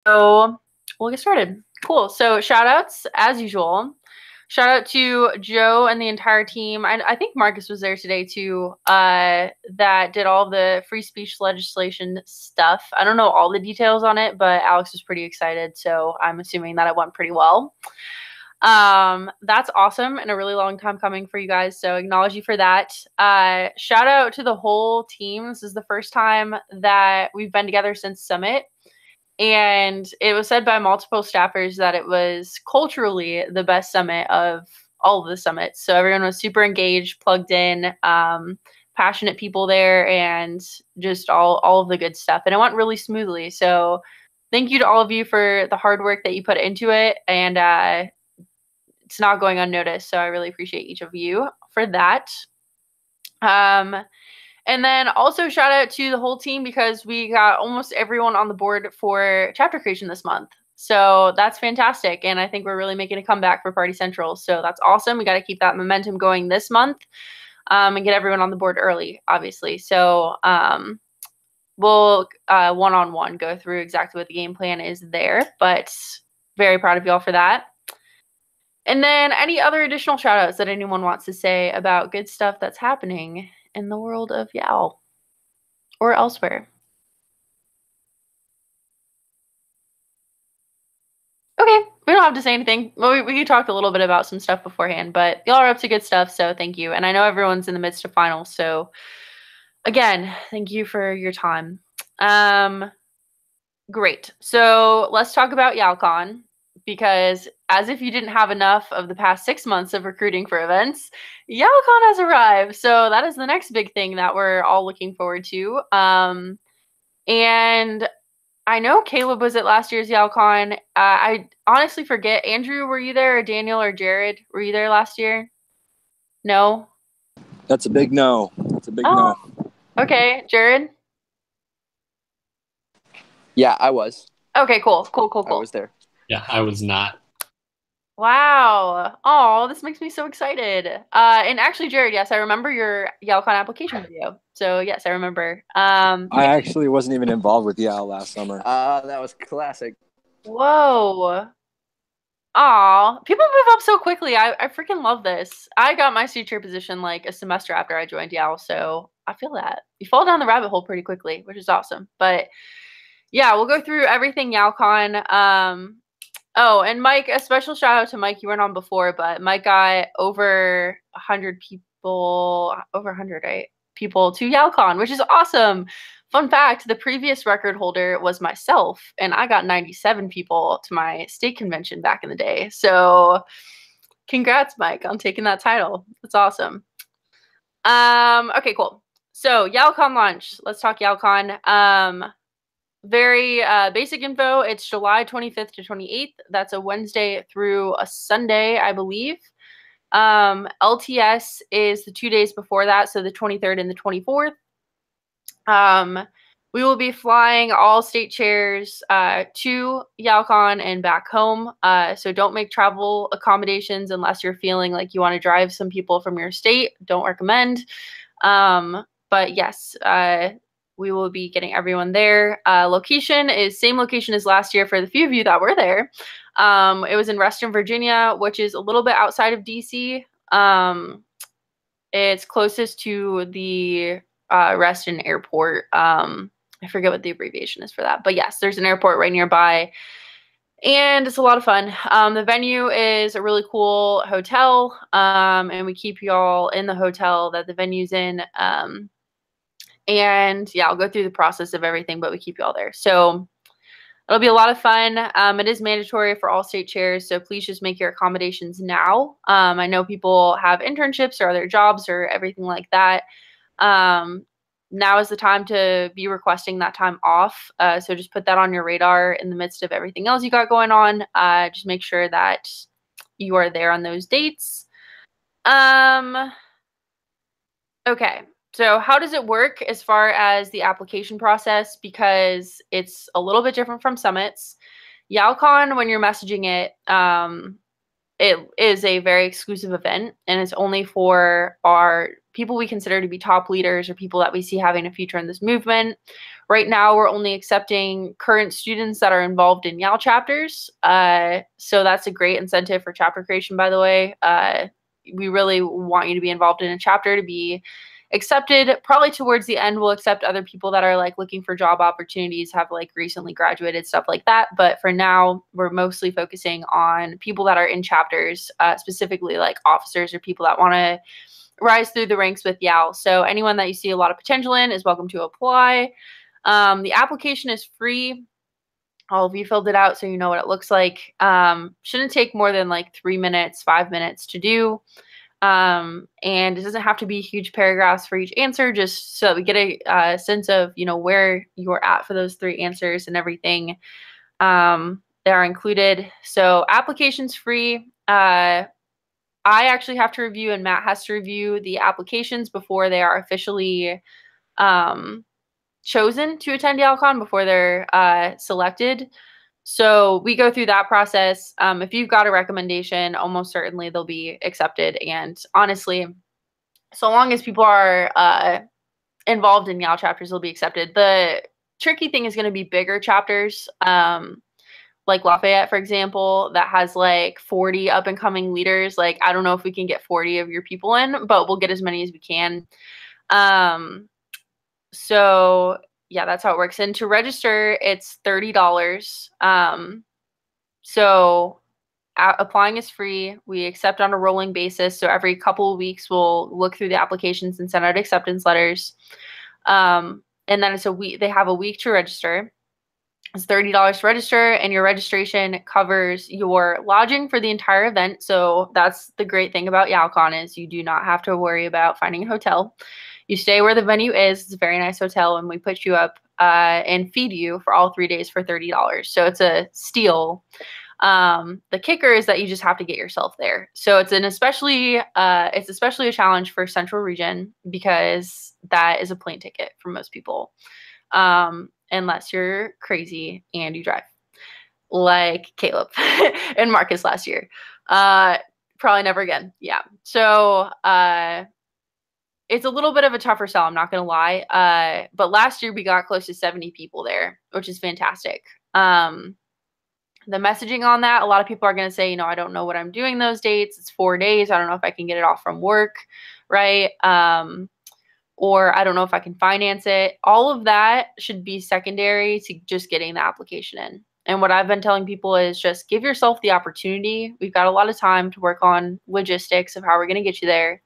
So we'll get started. Cool. So shout outs as usual. Shout out to Joe and the entire team. I think Marcus was there today too, that did all the free speech legislation stuff. I don't know all the details on it, but Alex was pretty excited. So I'm assuming that it went pretty well. That's awesome and a really long time coming for you guys. So acknowledge you for that. Shout out to the whole team. This is the first time that we've been together since Summit. And it was said by multiple staffers that it was culturally the best summit of all of the summits. So everyone was super engaged, plugged in, passionate people there, and just all of the good stuff. And it went really smoothly. So thank you to all of you for the hard work that you put into it. And it's not going unnoticed. So I really appreciate each of you for that. And then also shout out to the whole team because we got almost everyone on the board for chapter creation this month. So that's fantastic. And I think we're really making a comeback for Party Central. So that's awesome. We got to keep that momentum going this month and get everyone on the board early, obviously. So we'll one-on-one go through exactly what the game plan is there. But very proud of y'all for that. And then any other additional shout outs that anyone wants to say about good stuff that's happening in the world of Yale or elsewhere. Okay, we don't have to say anything. We talked a little bit about some stuff beforehand, but y'all are up to good stuff, so thank you. And I know everyone's in the midst of finals, so again, thank you for your time. Great. So let's talk about Yale Con, because as if you didn't have enough of the past 6 months of recruiting for events, Yale Con has arrived. So that is the next big thing that we're all looking forward to. And I know Caleb was at last year's Yale Con. I honestly forget. Andrew, were you there? Or Daniel or Jared? Were you there last year? No? That's a big no. That's a big no. Okay. Jared? Yeah, I was. Okay, cool. I was there. Yeah, I was not. Wow. Oh, this makes me so excited. And actually, Jared, yes, I remember your Yale Con application video. So yes, I remember. I actually wasn't even involved with Yale last summer. That was classic. Whoa. Aw, people move up so quickly. I freaking love this. I got my suture position like a semester after I joined Yale, so I feel that. You fall down the rabbit hole pretty quickly, which is awesome. But yeah, we'll go through everything YaleCon. Oh, and Mike, a special shout out to Mike. You weren't on before, but Mike got over 100 people, over 100, right? People to YaleCon, which is awesome. Fun fact, the previous record holder was myself, and I got 97 people to my state convention back in the day. So congrats, Mike, on taking that title. That's awesome. Okay, cool. So YaleCon launch. Let's talk YaleCon. Very basic info. It's July 25th to 28th. That's a Wednesday through a Sunday, I believe. LTS is the 2 days before that, so the 23rd and the 24th. We will be flying all state chairs to YaleCon and back home. So don't make travel accommodations unless you're feeling like you want to drive some people from your state. Don't recommend. But yes, we will be getting everyone there. Location is same location as last year for the few of you that were there. It was in Reston, Virginia, which is a little bit outside of DC. It's closest to the Reston Airport. I forget what the abbreviation is for that. But yes, there's an airport right nearby. And it's a lot of fun. The venue is a really cool hotel. And we keep y'all in the hotel that the venue's in. And yeah, I'll go through the process of everything, but we keep you all there. So it'll be a lot of fun. It is mandatory for all state chairs, so please just make your accommodations now. I know people have internships or other jobs or everything like that. Now is the time to be requesting that time off. So just put that on your radar in the midst of everything else you got going on. Just make sure that you are there on those dates. Okay. So how does it work as far as the application process? Because it's a little bit different from summits. YaleCon, when you're messaging it, it is a very exclusive event, and it's only for our people we consider to be top leaders or people that we see having a future in this movement. Right now, we're only accepting current students that are involved in Yale chapters. So that's a great incentive for chapter creation, by the way. We really want you to be involved in a chapter to be accepted. Probably towards the end, we'll accept other people that are like looking for job opportunities, have like recently graduated, stuff like that. But for now, we're mostly focusing on people that are in chapters, specifically like officers or people that want to rise through the ranks with Yale. So anyone that you see a lot of potential in is welcome to apply. The application is free. All of you filled it out so you know what it looks like. Shouldn't take more than like 3 minutes, 5 minutes to do. And it doesn't have to be huge paragraphs for each answer, just so that we get a sense of, you know, where you're at for those 3 answers and everything. They are included. So application's free. I actually have to review and Matt has to review the applications before they are officially chosen to attend Yale Con, before they're selected. So we go through that process. If you've got a recommendation, almost certainly they'll be accepted. And honestly, so long as people are involved in Yale chapters, they'll be accepted. The tricky thing is going to be bigger chapters. Like Lafayette, for example, that has like 40 up and coming leaders. Like, I don't know if we can get 40 of your people in, but we'll get as many as we can. So yeah, that's how it works. And to register, it's $30. So applying is free. We accept on a rolling basis. So every couple of weeks, we'll look through the applications and send out acceptance letters. And then it's a week. They have a week to register. It's $30 to register, and your registration covers your lodging for the entire event. So that's the great thing about Yale Con, is you do not have to worry about finding a hotel. You stay where the venue is. It's a very nice hotel, and we put you up and feed you for all 3 days for $30. So it's a steal. The kicker is that you just have to get yourself there. So it's especially a challenge for Central Region, because that is a plane ticket for most people. Unless you're crazy and you drive, like Caleb and Marcus last year. Probably never again. Yeah. So it's a little bit of a tougher sell, I'm not going to lie. But last year we got close to 70 people there, which is fantastic. The messaging on that, a lot of people are going to say, you know, I don't know what I'm doing those dates. It's 4 days. I don't know if I can get it off from work, right? Or I don't know if I can finance it. All of that should be secondary to just getting the application in. And what I've been telling people is just give yourself the opportunity. We've got a lot of time to work on logistics of how we're going to get you there,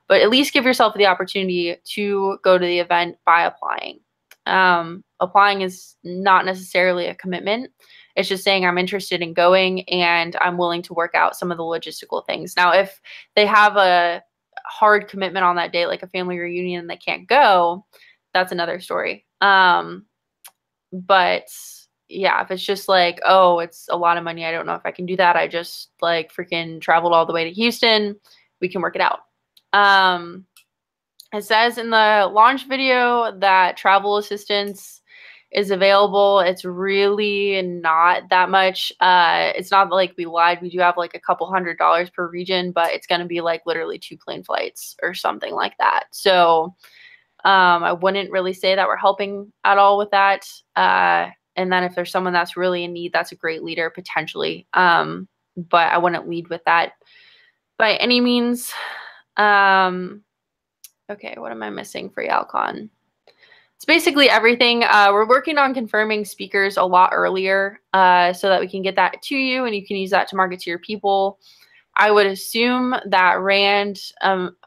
but at least give yourself the opportunity to go to the event by applying. Applying is not necessarily a commitment. It's just saying I'm interested in going and I'm willing to work out some of the logistical things. Now, if they have a hard commitment on that day, like a family reunion, and they can't go, that's another story. But yeah, if it's just like, oh, it's a lot of money, I don't know if I can do that, I just like freaking traveled all the way to Houston, we can work it out. It says in the launch video that travel assistance is available. It's really not that much. It's not like we lied. We do have like a couple $100s per region, but it's going to be like literally 2 plane flights or something like that. So I wouldn't really say that we're helping at all with that. And then if there's someone that's really in need, that's a great leader potentially. But I wouldn't lead with that by any means. Okay, what am I missing for Yale Con? It's basically everything. We're working on confirming speakers a lot earlier so that we can get that to you and you can use that to market to your people. I would assume that Rand,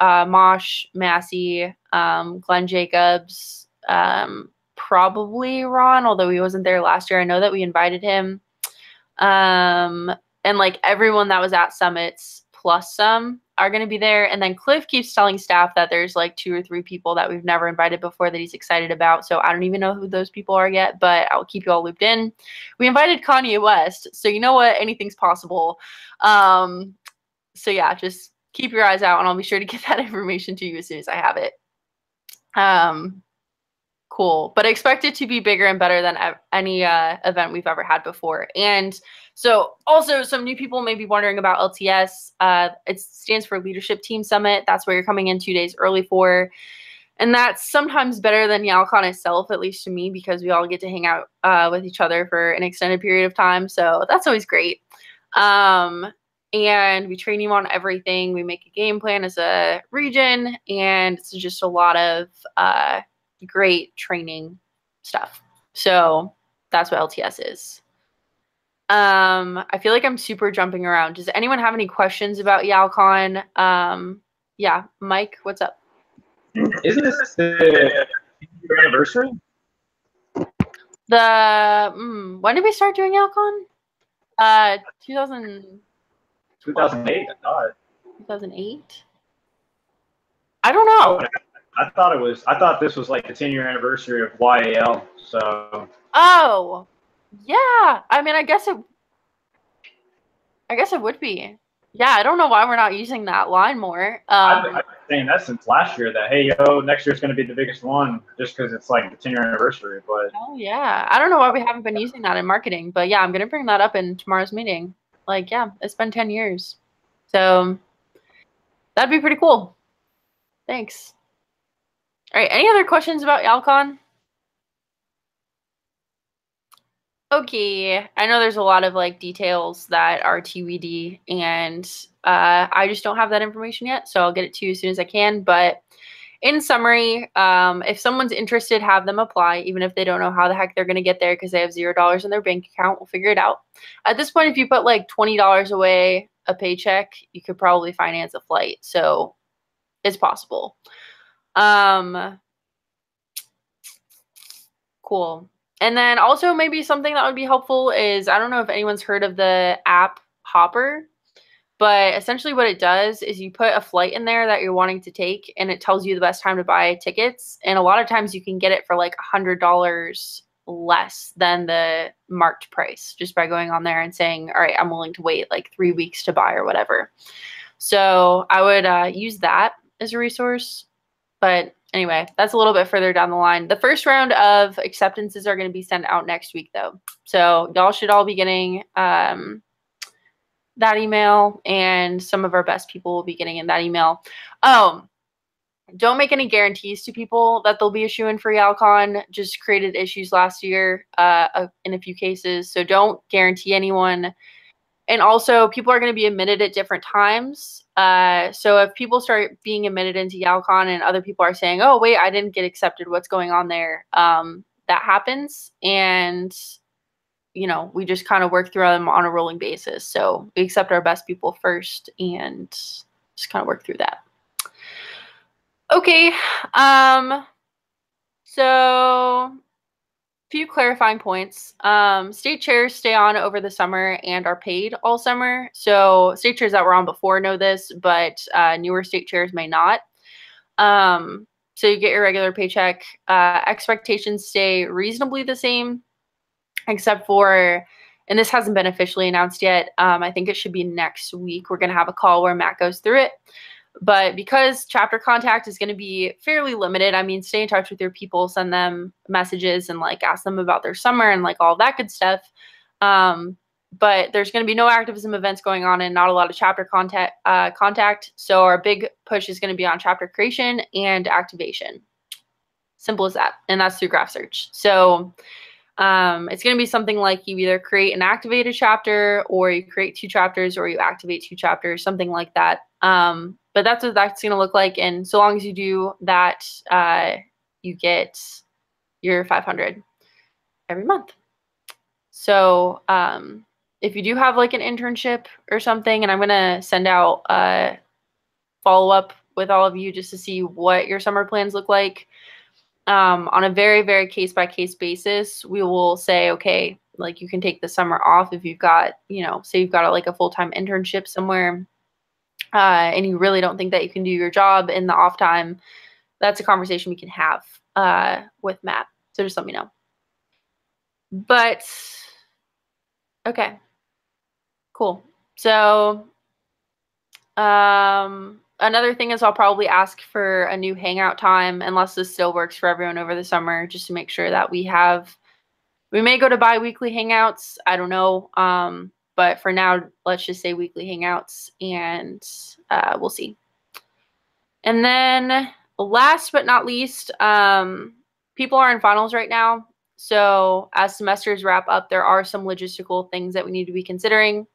Mosh, Massey, Glenn Jacobs, probably Ron, although he wasn't there last year. I know that we invited him. And like everyone that was at Summits plus some are going to be there. And then Cliff keeps telling staff that there's like 2 or 3 people that we've never invited before that he's excited about. So I don't even know who those people are yet, but I'll keep you all looped in. We invited Kanye West. So you know what? Anything's possible. So yeah, just keep your eyes out and I'll be sure to get that information to you as soon as I have it. Cool. But expect it to be bigger and better than any event we've ever had before. And so also some new people may be wondering about LTS. It stands for Leadership Team Summit. That's what you're coming in 2 days early for. And that's sometimes better than Yale Con itself, at least to me, because we all get to hang out with each other for an extended period of time. So that's always great. And we train you on everything. We make a game plan as a region, and it's just a lot of great training stuff. So that's what LTS is. I feel like I'm super jumping around. Does anyone have any questions about Yale Con? Yeah, Mike, what's up? Isn't this the anniversary? When did we start doing Yale Con? 2008, I thought. 2008? I don't know. I thought this was like the 10-year anniversary of YAL. So. Oh, yeah. I mean, I guess it would be. Yeah, I don't know why we're not using that line more. I've been saying that since last year that, hey, next year's going to be the biggest one just because it's like the 10-year anniversary. But oh, yeah. I don't know why we haven't been using that in marketing. But, yeah, I'm going to bring that up in tomorrow's meeting. Like, yeah, it's been 10 years. So that'd be pretty cool. Thanks. All right, any other questions about Yale Con? Okay, I know there's a lot of like details that are TBD, and I just don't have that information yet, so I'll get it to you as soon as I can. But in summary, if someone's interested, have them apply, even if they don't know how the heck they're going to get there because they have $0 in their bank account. We'll figure it out. At this point, if you put like $20 away a paycheck, you could probably finance a flight, so it's possible. Cool. And then also maybe something that would be helpful is, I don't know if anyone's heard of the app Hopper, but essentially what it does is you put a flight in there that you're wanting to take, and it tells you the best time to buy tickets. And a lot of times you can get it for like $100 less than the marked price just by going on there and saying, all right, I'm willing to wait like 3 weeks to buy or whatever. So I would use that as a resource. But anyway, that's a little bit further down the line. The first round of acceptances are going to be sent out next week, though. So y'all should all be getting that email, and some of our best people will be getting in that email. Oh, don't make any guarantees to people that they'll be issuing for Yale Con. Just created issues last year in a few cases, so don't guarantee anyone. And also, people are going to be admitted at different times. So if people start being admitted into Yale Con and other people are saying, oh, wait, I didn't get accepted, what's going on there? That happens. And, you know, we just kind of work through them on a rolling basis. So we accept our best people first and just kind of work through that. Okay. So few clarifying points. State chairs stay on over the summer and are paid all summer. So state chairs that were on before know this, but newer state chairs may not. So you get your regular paycheck. Expectations stay reasonably the same, except for, and this hasn't been officially announced yet. I think it should be next week. We're going to have a call where Matt goes through it. But because chapter contact is going to be fairly limited, I mean, stay in touch with your people, send them messages and like ask them about their summer and like all that good stuff. But there's going to be no activism events going on and not a lot of chapter contact. So our big push is going to be on chapter creation and activation. Simple as that. And that's through graph search. So it's going to be something like you either create and activate a chapter, or you create 2 chapters, or you activate 2 chapters, something like that. But that's what that's going to look like. And so long as you do that, you get your 500 every month. So if you do have like an internship or something, and I'm going to send out a follow-up with all of you just to see what your summer plans look like. On a very, very case-by-case basis, we will say, okay, like you can take the summer off if you've got, you know, say you've got like a full-time internship somewhere, and you really don't think that you can do your job in the off time. That's a conversation we can have with Matt. So just let me know. But okay, cool. So, another thing is I'll probably ask for a new Hangout time, unless this still works for everyone over the summer, just to make sure that we may go to bi-weekly Hangouts. I don't know. But for now, let's just say weekly Hangouts, and we'll see. And then last but not least, people are in finals right now. So as semesters wrap up, there are some logistical things that we need to be considering.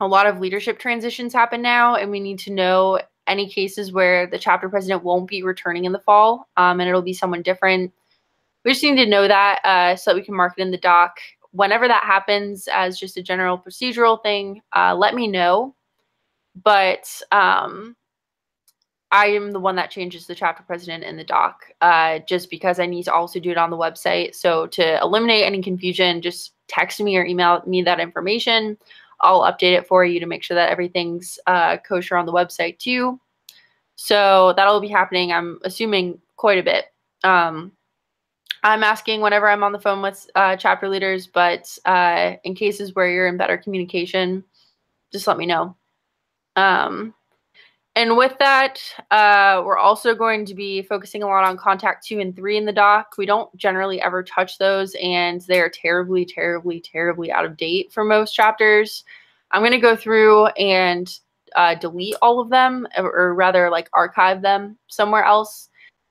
A lot of leadership transitions happen now, and we need to know any cases where the chapter president won't be returning in the fall, and it'll be someone different. We just need to know that so that we can mark it in the doc. Whenever that happens, as just a general procedural thing, let me know. But I am the one that changes the chapter president in the doc, just because I need to also do it on the website. So to eliminate any confusion, just text me or email me that information. I'll update it for you to make sure that everything's kosher on the website too. So that'll be happening, I'm assuming, quite a bit. I'm asking whenever I'm on the phone with chapter leaders, but in cases where you're in better communication, just let me know. And with that, we're also going to be focusing a lot on contact 2 and 3 in the doc. We don't generally ever touch those, and they're terribly, terribly, terribly out of date for most chapters. I'm going to go through and delete all of them, or rather like archive them somewhere else,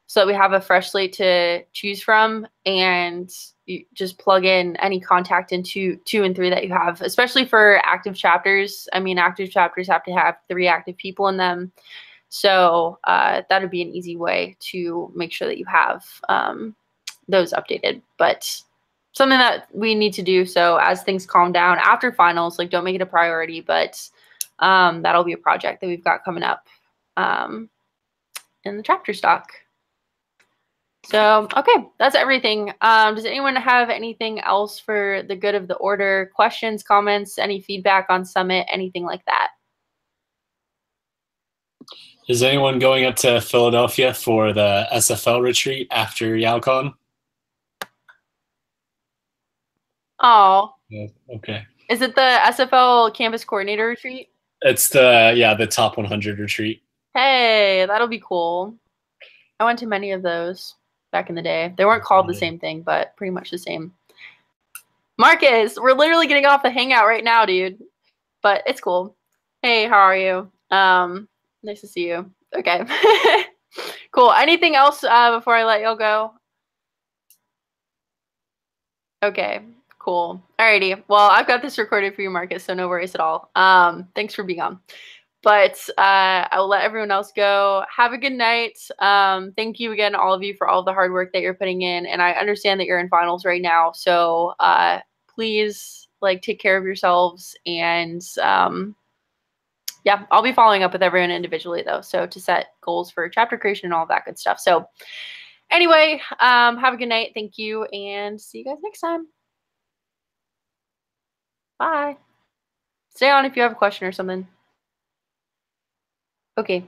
so that we have a fresh slate to choose from, and you just plug in any contact into 2 and 3 that you have, especially for active chapters. I mean, active chapters have to have 3 active people in them. So that would be an easy way to make sure that you have those updated. But something that we need to do, so as things calm down after finals, like, don't make it a priority, but that'll be a project that we've got coming up in the chapter stock. So, okay, that's everything. Does anyone have anything else for the good of the order? Questions, comments, any feedback on Summit, anything like that? Is anyone going up to Philadelphia for the SFL retreat after Yale Con? Oh. Yeah, okay. Is it the SFL campus coordinator retreat? It's the top 100 retreat. Hey, that'll be cool. I went to many of those back in the day. They weren't called the same thing, but pretty much the same. Marcus, we're literally getting off the Hangout right now, dude. But it's cool. Hey, how are you? Nice to see you. Okay. Cool. Anything else before I let y'all go? Okay, cool. Alrighty. Well, I've got this recorded for you, Marcus, so no worries at all. Thanks for being on. But I will let everyone else go. Have a good night. Thank you again, all of you, for all the hard work that you're putting in. And I understand that you're in finals right now. So please, like, take care of yourselves. And yeah, I'll be following up with everyone individually, though. So to set goals for chapter creation and all that good stuff. So anyway, have a good night. Thank you. And see you guys next time. Bye. Stay on if you have a question or something. Okay.